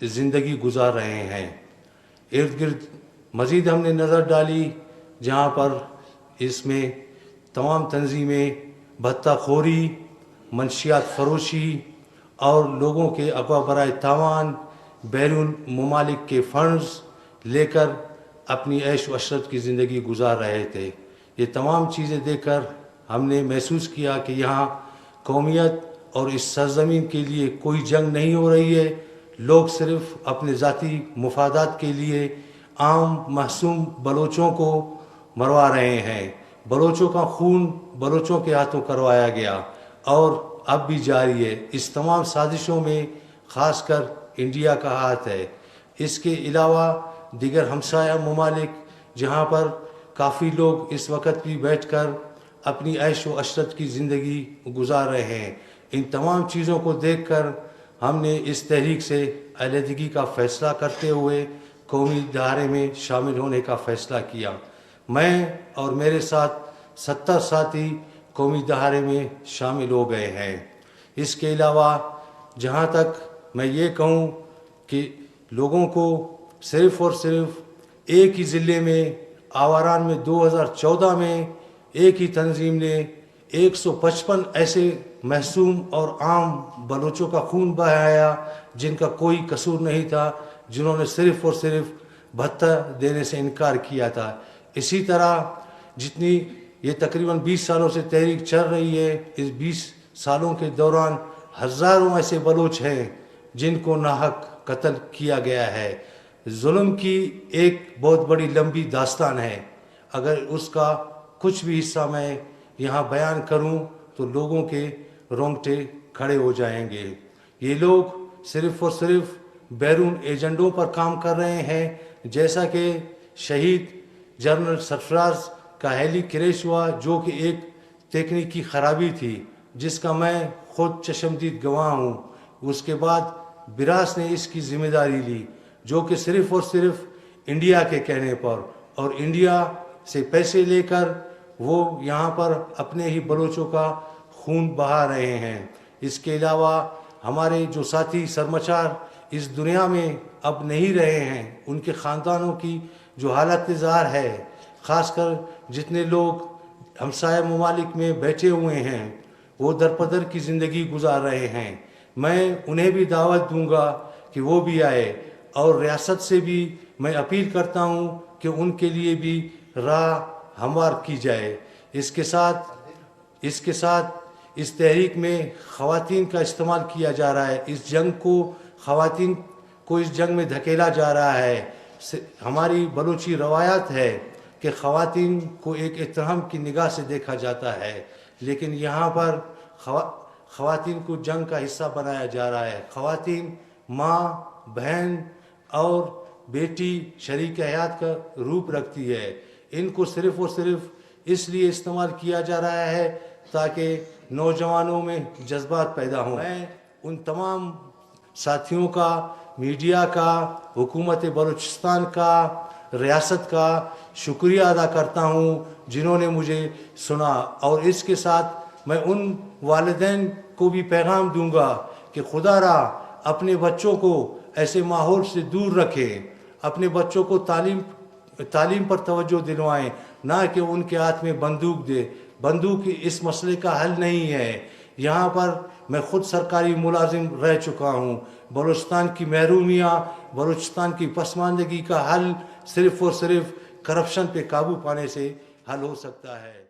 زندگی گزار رہے ہیں۔ ارد گرد مزید ہم نے نظر ڈالی جہاں پر اس میں تمام تنظیمیں بھتہ خوری، منشیات فروشی اور لوگوں کے اغوا برائے تاوان، بیرون ممالک کے فنڈز لے کر اپنی عیش و عشرت کی زندگی گزار رہے تھے۔ یہ تمام چیزیں دیکھ کر ہم نے محسوس کیا کہ یہاں قومیت اور اس سرزمین کے لیے کوئی جنگ نہیں ہو رہی ہے، لوگ صرف اپنے ذاتی مفادات کے لیے عام معصوم بلوچوں کو مروا رہے ہیں۔ بلوچوں کا خون بلوچوں کے ہاتھوں کروایا گیا اور اب بھی جاری ہے۔ اس تمام سازشوں میں خاص کر انڈیا کا ہاتھ ہے۔ اس کے علاوہ دیگر ہمسایہ ممالک جہاں پر کافی لوگ اس وقت بھی بیٹھ کر اپنی عیش و عشرت کی زندگی گزار رہے ہیں۔ ان تمام چیزوں کو دیکھ کر ہم نے اس تحریک سے علیحدگی کا فیصلہ کرتے ہوئے قومی دھارے میں شامل ہونے کا فیصلہ کیا۔ میں اور میرے ساتھ 70 ساتھی قومی دھارے میں شامل ہو گئے ہیں۔ اس کے علاوہ جہاں تک میں یہ کہوں کہ لوگوں کو صرف اور صرف ایک ہی ضلع میں آواران میں 2014 میں ایک ہی تنظیم نے 155 ایسے معصوم اور عام بلوچوں کا خون بہایا جن کا کوئی قصور نہیں تھا، جنہوں نے صرف اور صرف بھتہ دینے سے انکار کیا تھا۔ اسی طرح جتنی یہ تقریباً 20 سالوں سے تحریک چل رہی ہے، اس 20 سالوں کے دوران ہزاروں ایسے بلوچ ہیں جن کو ناحق قتل کیا گیا ہے۔ ظلم کی ایک بہت بڑی لمبی داستان ہے، اگر اس کا کچھ بھی حصہ میں یہاں بیان کروں تو لوگوں کے رونگٹے کھڑے ہو جائیں گے۔ یہ لوگ صرف اور صرف بیرون ایجنڈوں پر کام کر رہے ہیں، جیسا کہ شہید جنرل سرفراز کا ہیلی کریش ہوا جو کہ ایک تکنیکی خرابی تھی جس کا میں خود چشمدید گواہ ہوں۔ اس کے بعد براس نے اس کی ذمہ داری لی جو کہ صرف اور صرف انڈیا کے کہنے پر، اور انڈیا سے پیسے لے کر وہ یہاں پر اپنے ہی بلوچوں کا خون بہا رہے ہیں۔ اس کے علاوہ ہمارے جو ساتھی سرمچار اس دنیا میں اب نہیں رہے ہیں، ان کے خاندانوں کی جو حالت زار ہے، خاص کر جتنے لوگ ہمسایہ ممالک میں بیٹھے ہوئے ہیں وہ درپدر کی زندگی گزار رہے ہیں، میں انہیں بھی دعوت دوں گا کہ وہ بھی آئے، اور ریاست سے بھی میں اپیل کرتا ہوں کہ ان کے لیے بھی راہ ہموار کی جائے۔ اس کے ساتھ اس تحریک میں خواتین کا استعمال کیا جا رہا ہے، اس جنگ کو خواتین کو اس جنگ میں دھکیلا جا رہا ہے۔ ہماری بلوچی روایات ہے کہ خواتین کو ایک احترام کی نگاہ سے دیکھا جاتا ہے، لیکن یہاں پر خواتین کو جنگ کا حصہ بنایا جا رہا ہے۔ خواتین ماں، بہن اور بیٹی، شریک حیات کا روپ رکھتی ہے۔ ان کو صرف اور صرف اس لیے استعمال کیا جا رہا ہے تاکہ نوجوانوں میں جذبات پیدا ہوں۔ میں ان تمام ساتھیوں کا، میڈیا کا، حکومت بلوچستان کا، ریاست کا شکریہ ادا کرتا ہوں جنہوں نے مجھے سنا، اور اس کے ساتھ میں ان والدین کو بھی پیغام دوں گا کہ خدا را اپنے بچوں کو ایسے ماحول سے دور رکھیں، اپنے بچوں کو تعلیم پر توجہ دلوائیں، نہ کہ ان کے ہاتھ میں بندوق دے۔ بندوق اس مسئلے کا حل نہیں ہے۔ یہاں پر میں خود سرکاری ملازم رہ چکا ہوں۔ بلوچستان کی محرومیاں، بلوچستان کی پسماندگی کا حل صرف اور صرف کرپشن پہ قابو پانے سے حل ہو سکتا ہے۔